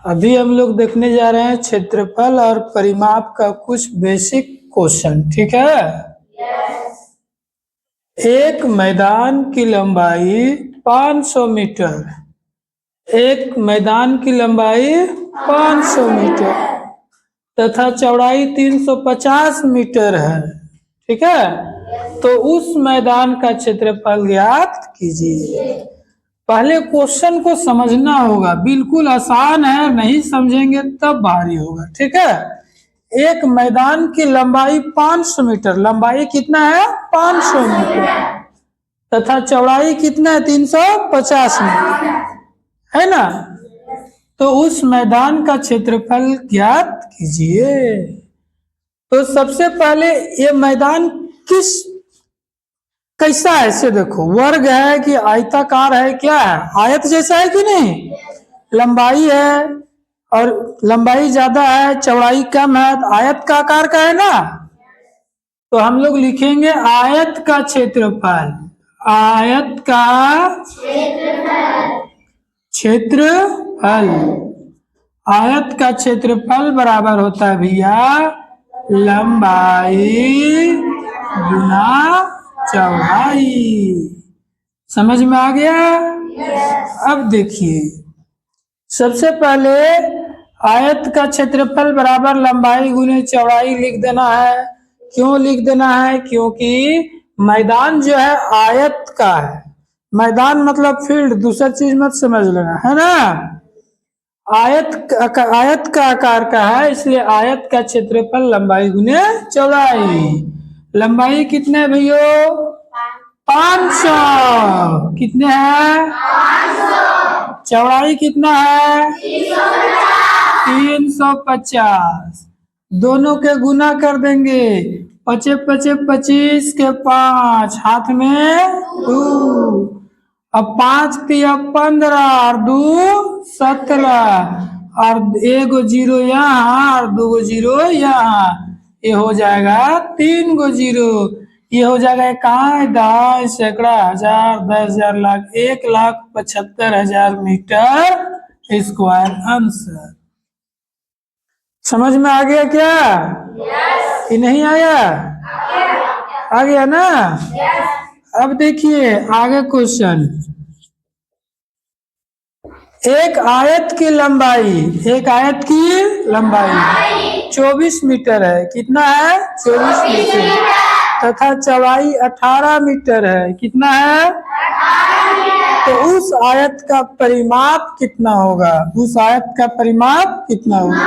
अभी हम लोग देखने जा रहे हैं क्षेत्रफल और परिमाप का कुछ बेसिक क्वेश्चन। ठीक है। एक मैदान की लंबाई 500 मीटर। एक मैदान की लंबाई 500 मीटर तथा चौड़ाई 350 मीटर है। ठीक है। तो उस मैदान का क्षेत्रफल ज्ञात कीजिए। पहले क्वेश्चन को समझना होगा, बिल्कुल आसान है, नहीं समझेंगे तब भारी होगा। ठीक है। एक मैदान की लंबाई 500 मीटर, लंबाई कितना है 500 मीटर तथा चौड़ाई कितना है 350 मीटर, है ना। तो उस मैदान का क्षेत्रफल ज्ञात कीजिए। तो सबसे पहले ये मैदान कैसा है इसे देखो, वर्ग है कि आयताकार है, क्या है, आयत जैसा है कि नहीं। लंबाई है और लंबाई ज्यादा है, चौड़ाई कम है, तो आयत का आकार का है ना। तो हम लोग लिखेंगे आयत का क्षेत्रफल। आयत का क्षेत्रफल, आयत का क्षेत्रफल बराबर होता है भैया लंबाई गुना चौड़ाई। समझ में आ गया। अब देखिए, सबसे पहले आयत का क्षेत्रफल बराबर लंबाई गुने चौड़ाई लिख देना है। क्यों लिख देना है? क्योंकि मैदान जो है आयत का है। मैदान मतलब फील्ड, दूसरा चीज मत समझ लेना, है ना। आयत का आकार का है, इसलिए आयत का क्षेत्रफल लंबाई गुने चौड़ाई। लंबाई कितने भैया 500, कितने हैं 500। चौड़ाई कितना है 350। दोनों के गुना कर देंगे, 5 5 25 के 5 हाथ में 2, अब 5 तिया 15 और 2 17 और 1 जीरो यहाँ और 2 जीरो यहाँ, ये हो जाएगा 3 जीरो। ये हो जाएगा कहाँ है 10 सैकड़ा हजार 10,000 लाख 1,75,000 मीटर स्क्वायर आंसर। समझ में आ गया क्या? ये नहीं आया? आ गया ना। अब देखिए आगे क्वेश्चन। एक आयत की लंबाई, एक आयत की लंबाई 24 मीटर है। कितना है 24 मीटर तथा चौड़ाई 18 मीटर है। कितना है 18 मीटर। तो उस आयत का परिमाप कितना होगा? उस आयत का परिमाप कितना होगा?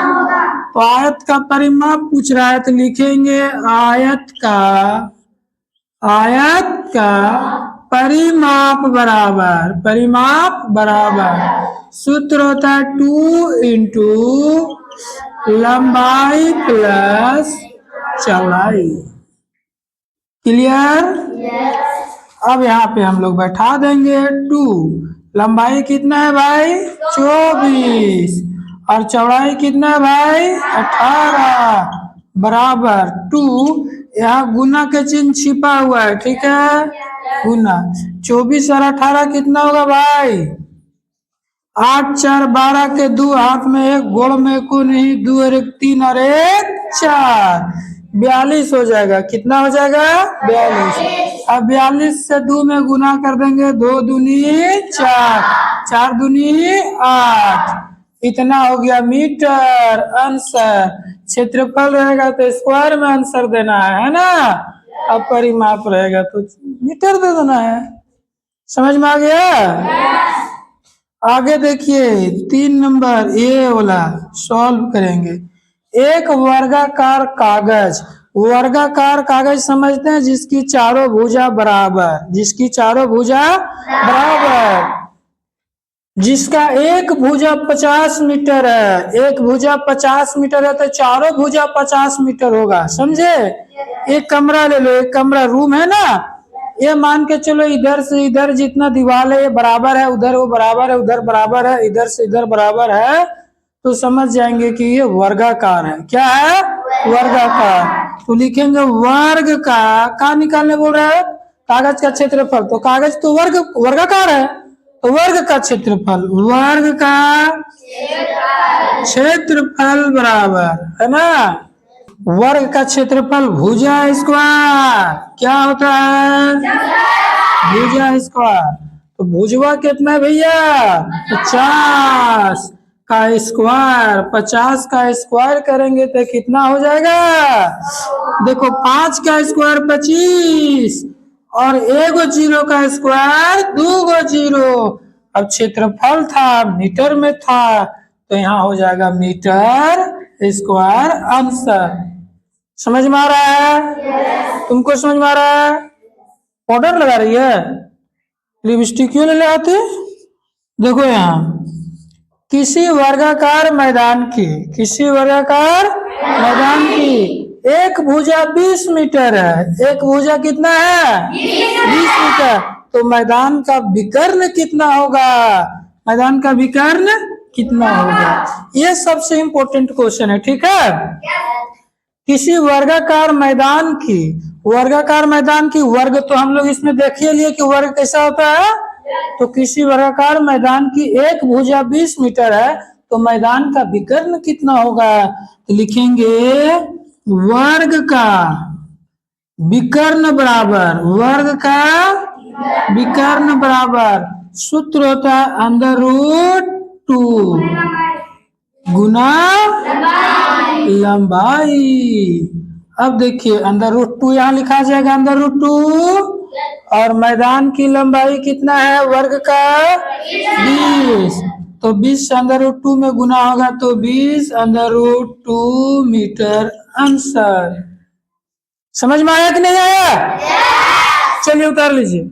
तो आयत का परिमाप पूछ रहा है तो लिखेंगे आयत का परिमाप बराबर सूत्र होता है 2 इंटू लंबाई प्लस चौड़ाई। क्लियर? अब यहाँ पे हम लोग बैठा देंगे 2। लंबाई कितना है भाई 24 और चौड़ाई कितना है भाई 18 बराबर 2। यहाँ गुना के चिन्ह छिपा हुआ है, ठीक है। गुना 24 और 18 कितना होगा भाई 8 4 12 के 2 हाथ में 1 गोड़ में को नहीं 2 और 1 3 और 1 4 42 हो जाएगा। कितना हो जाएगा 42। अब 42 से 2 में गुना कर देंगे, 2 दूनी 4 4 दूनी 8, इतना हो गया मीटर आंसर। क्षेत्रफल रहेगा तो स्क्वायर में आंसर देना है ना। अब परिमाप रहेगा तो मीटर दे देना है। समझ में आ गया। आगे देखिए 3 नंबर ये वाला सॉल्व करेंगे। एक वर्गाकार कागज समझते हैं जिसकी चारों भुजा बराबर, जिसका एक भुजा 50 मीटर है। एक भुजा 50 मीटर है तो चारों भुजा 50 मीटर होगा। समझे? एक कमरा ले लो, एक कमरा रूम है ना। ये मान के चलो इधर से इधर जितना दीवार है ये बराबर है, उधर वो बराबर है, उधर बराबर है, इधर से इधर बराबर है, तो समझ जाएंगे कि ये वर्गाकार है। क्या है? वर्गाकार। तो लिखेंगे वर्ग का निकालने बोल रहा है कागज का क्षेत्रफल। तो कागज तो वर्गाकार है, तो वर्ग का क्षेत्रफल, वर्ग का क्षेत्रफल बराबर है ना वर्ग का क्षेत्रफल भुजा स्क्वायर क्या होता है भुजा स्क्वायर। तो भुजवा कितना है भैया 50 का स्क्वायर 50 का स्क्वायर करेंगे तो कितना हो जाएगा देखो 5 का स्क्वायर 25 और एगो जीरो का स्क्वायर 2 जीरो। अब क्षेत्रफल था मीटर में था तो यहाँ हो जाएगा मीटर स्क्वायर आंसर। समझ में आ रहा है तुमको समझ में आ रहा है पाउडर लगा रही है लिपस्टिक क्यों ले आते देखो यहाँ किसी वर्गाकार मैदान की एक भुजा 20 मीटर है एक भुजा कितना है 20 मीटर तो मैदान का विकर्ण कितना होगा मैदान का विकर्ण कितना होगा ये सबसे इम्पोर्टेंट क्वेश्चन है ठीक है। किसी वर्गाकार मैदान की वर्ग तो हम लोग इसमें देख ही लिए कि वर्ग कैसा होता है तो किसी वर्गाकार मैदान की एक भुजा 20 मीटर है तो मैदान का विकर्ण कितना होगा तो लिखेंगे वर्ग का विकर्ण बराबर सूत्र होता है अंडर रूट 2 गुना लंबाई। अब देखिए अंडर रूट 2 यहाँ लिखा जाएगा अंडर रूट 2 और मैदान की लंबाई कितना है वर्ग का 20 तो 20 अंडर रूट 2 में गुना होगा तो 20 अंडर रूट 2 मीटर आंसर। समझ में आया कि नहीं आया चलिए उतार लीजिए।